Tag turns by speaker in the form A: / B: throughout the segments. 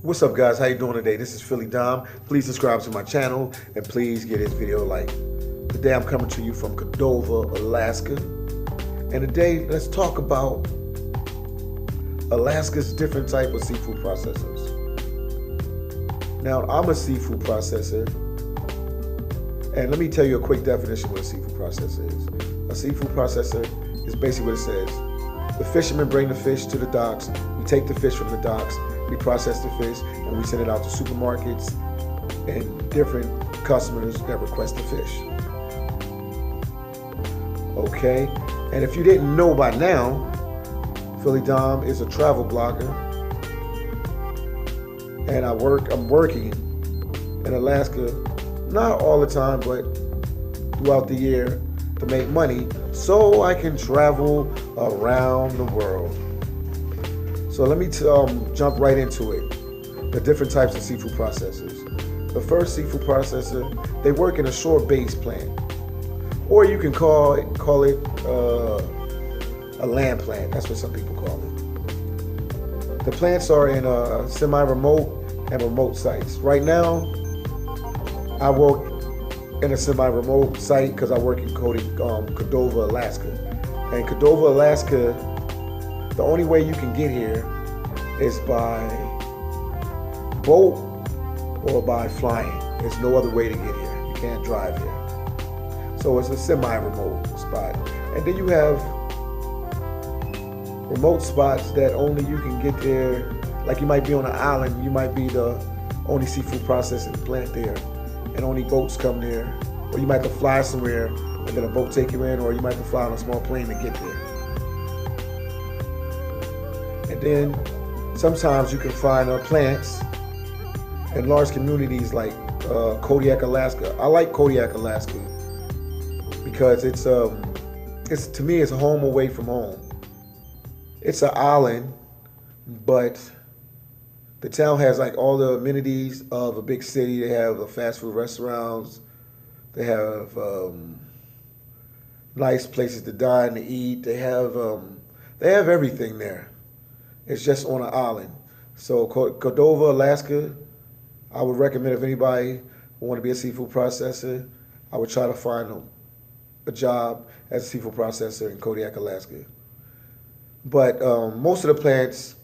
A: What's up, guys? How you doing today? This is Philly Dom. Please subscribe to my channel and please get this video a like. Today I'm coming to you from Cordova, Alaska. And today let's talk about Alaska's different type of seafood processors. Now, I'm a seafood processor, and let me tell you a quick definition of what a seafood processor is. A seafood processor is basically what it says. The fishermen bring the fish to the docks. We take the fish from the docks. We process the fish and we send it out to supermarkets and different customers that request the fish. Okay, and if you didn't know by now, Philly Dom is a travel blogger, and I'm working in Alaska, not all the time, but throughout the year to make money so I can travel around the world. So let me jump right into it. The different types of seafood processors. The first seafood processor, they work in a shore-based plant, or you can call it a land plant. That's what some people call it. The plants are in semi-remote and remote sites. Right now, I work in a semi-remote site because I work in Cordova, Alaska. And Cordova, Alaska, the only way you can get here is by boat or by flying. There's no other way to get here. You can't drive here. So it's a semi-remote spot. And then you have remote spots that only you can get there. Like you might be on an island, you might be the only seafood processing plant there, and only boats come there. Or you might have to fly somewhere and then a boat take you in, or you might have to fly on a small plane to get there. And then sometimes you can find plants in large communities like Kodiak, Alaska. I like Kodiak, Alaska because it's to me it's a home away from home. It's an island, but the town has like all the amenities of a big city. They have fast food restaurants. They have nice places to dine and eat. They have everything there. It's just on an island. So Cordova, Alaska, I would recommend if anybody would want to be a seafood processor, I would try to find a job as a seafood processor in Kodiak, Alaska. But most of the plants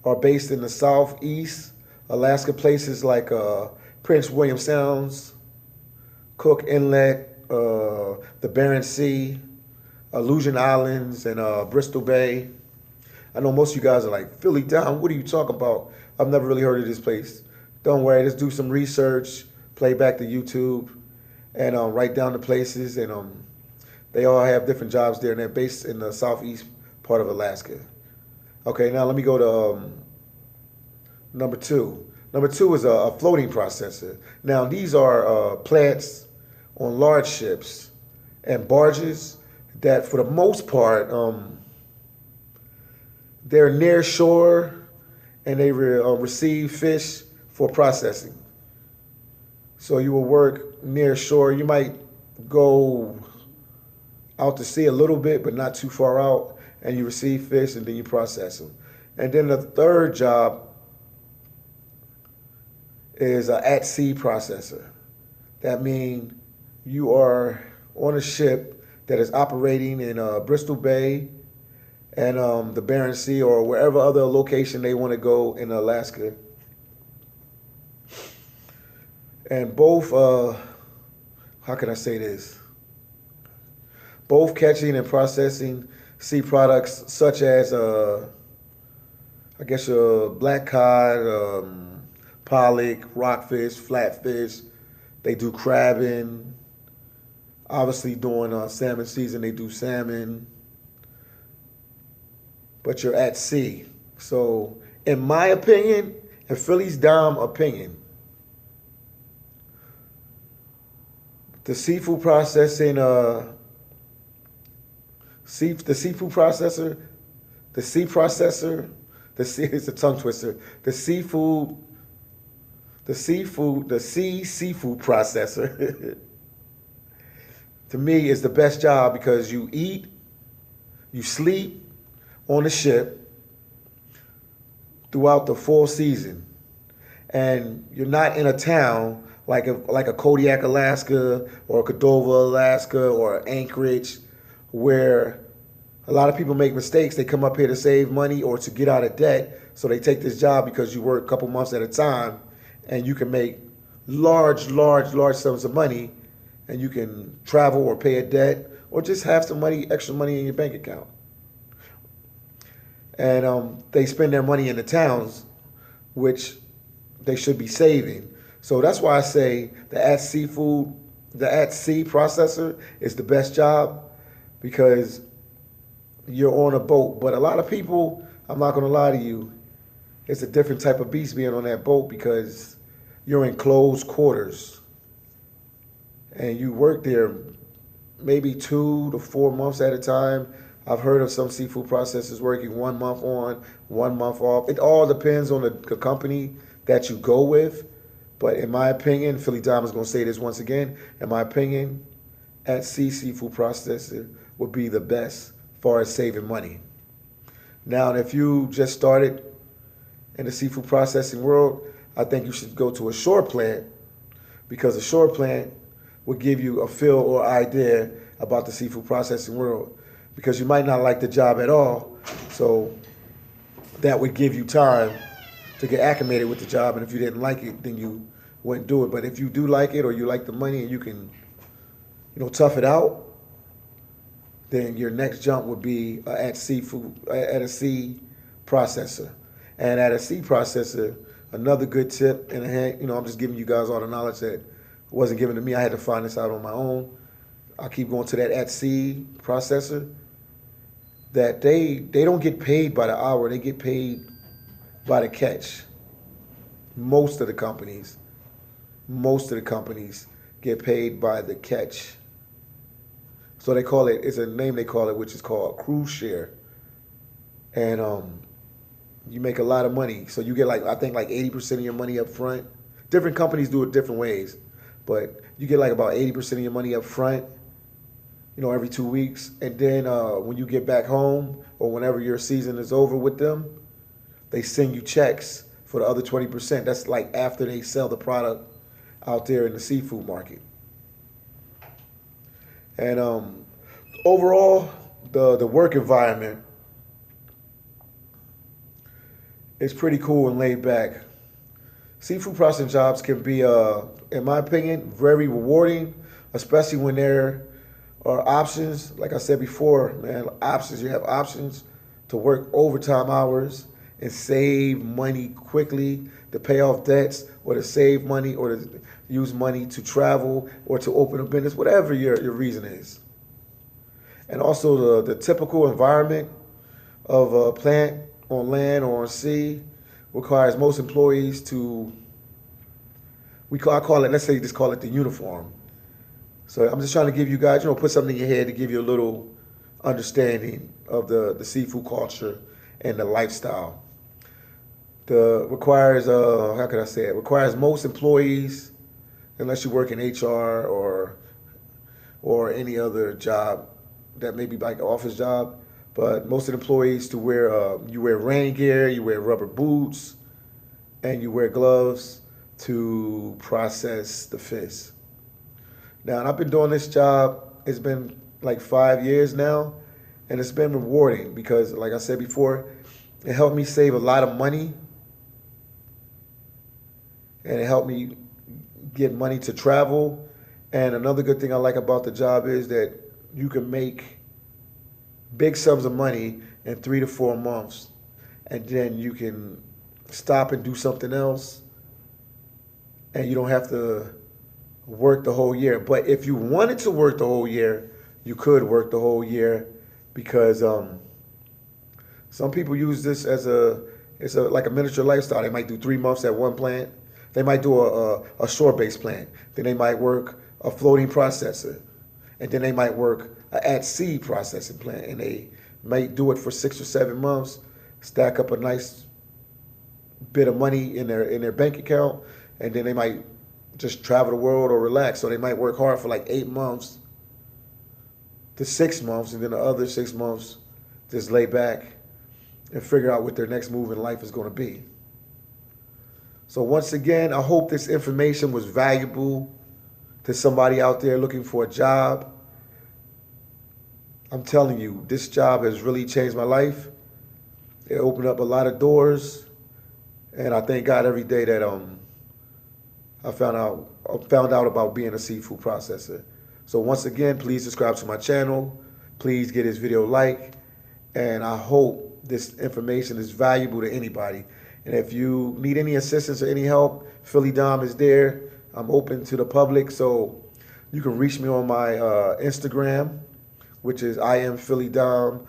A: are based in the southeast Alaska, places like Prince William Sounds, Cook Inlet, the Bering Sea, Aleutian Islands, and Bristol Bay. I know most of you guys are like, Philly Dom, what are you talking about? I've never really heard of this place. Don't worry, just do some research, play back to YouTube, and write down the places. And they all have different jobs there, and they're based in the southeast part of Alaska. Okay, now let me go to number two. Number two is a floating processor. Now these are plants on large ships and barges that, for the most part, they're near shore, and they receive fish for processing. So you will work near shore. You might go out to sea a little bit, but not too far out, and you receive fish and then you process them. And then the third job is an at-sea processor. That means you are on a ship that is operating in Bristol Bay and the Bering Sea, or wherever other location they want to go in Alaska. And both, how can I say this? Both catching and processing sea products such as, I guess, black cod, pollock, rockfish, flatfish. They do crabbing. Obviously, during salmon season, they do salmon. But you're at sea. So, in my opinion, and Philly's Dom opinion, the seafood processing, the sea processor, it's a tongue twister. The sea seafood processor, to me, is the best job because you eat, you sleep on the ship throughout the full season. and you're not in a town like a Kodiak, Alaska, or Cordova, Alaska, or Anchorage, where a lot of people make mistakes. They come up here to save money or to get out of debt, so they take this job because you work a couple months at a time, and you can make large sums of money, and you can travel or pay a debt or just have some money, extra money in your bank account. And they spend their money in the towns, which they should be saving. So that's why I say the at-sea processor is the best job, because you're on a boat. But a lot of people, I'm not going to lie to you, it's a different type of beast being on that boat, because you're in closed quarters and you work there maybe 2 to 4 months at a time. I've heard of some seafood processors working 1 month on, 1 month off. It all depends on the company that you go with. But in my opinion, Philly Diamond's going to say this once again, in my opinion, at-sea seafood processor would be the best as far as saving money. Now, if you just started in the seafood processing world, I think you should go to a shore plant, because a shore plant will give you a feel or idea about the seafood processing world, because you might not like the job at all. So that would give you time to get acclimated with the job, and if you didn't like it, then you wouldn't do it. But if you do like it, or you like the money and you can, tough it out, then your next jump would be at a sea processor. And at a sea processor, another good tip, and I'm just giving you guys all the knowledge that wasn't given to me. I had to find this out on my own. I keep going to that at sea processor, that they don't get paid by the hour, they get paid by the catch. Most of the companies get paid by the catch. So they call it, it's a name they call it, which is called cruise share. And you make a lot of money. So you get I think 80% of your money up front. Different companies do it different ways, but you get about 80% of your money up front, every 2 weeks. And then when you get back home, or whenever your season is over with them, they send you checks for the other 20%. That's after they sell the product out there in the seafood market. And overall, the work environment is pretty cool and laid back. Seafood processing jobs can be, in my opinion, very rewarding, especially when there are options. Like I said before, man, options. You have options to work overtime hours and save money quickly, to pay off debts, or to save money, or to use money to travel, or to open a business, whatever your reason is. And also the typical environment of a plant on land or on sea requires most employees to, I call it, let's say just call it the uniform. So I'm just trying to give you guys, put something in your head to give you a little understanding of the seafood culture and the lifestyle. Requires most employees, unless you work in HR or any other job that may be like an office job, but most of the employees to wear, you wear rain gear, you wear rubber boots, and you wear gloves to process the fish. Now, and I've been doing this job, it's been 5 years now, and it's been rewarding because, like I said before, it helped me save a lot of money, and it helped me get money to travel. And another good thing I like about the job is that you can make big sums of money in 3 to 4 months, and then you can stop and do something else, and you don't have to work the whole year. But if you wanted to work the whole year, you could work the whole year, because some people use this as like a miniature lifestyle. They might do 3 months at one plant. They might do a shore-based plant. Then they might work a floating processor. And then they might work an at-sea processing plant. And they might do it for 6 or 7 months, stack up a nice bit of money in their bank account, and then they might just travel the world or relax. So they might work hard for 8 months to 6 months, and then the other 6 months just lay back and figure out what their next move in life is going to be. So once again, I hope this information was valuable to somebody out there looking for a job. I'm telling you, this job has really changed my life. It opened up a lot of doors, and I thank God every day that I found out about being a seafood processor. So once again, please subscribe to my channel. Please get this video like, and I hope this information is valuable to anybody. And if you need any assistance or any help, Philly Dom is there. I'm open to the public, so you can reach me on my Instagram, which is _Philly Dom,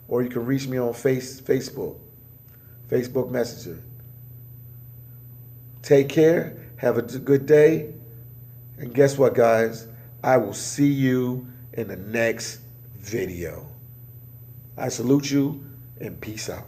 A: or you can reach me on Facebook Messenger. Take care, have a good day, and guess what, guys? I will see you in the next video. I salute you, and peace out.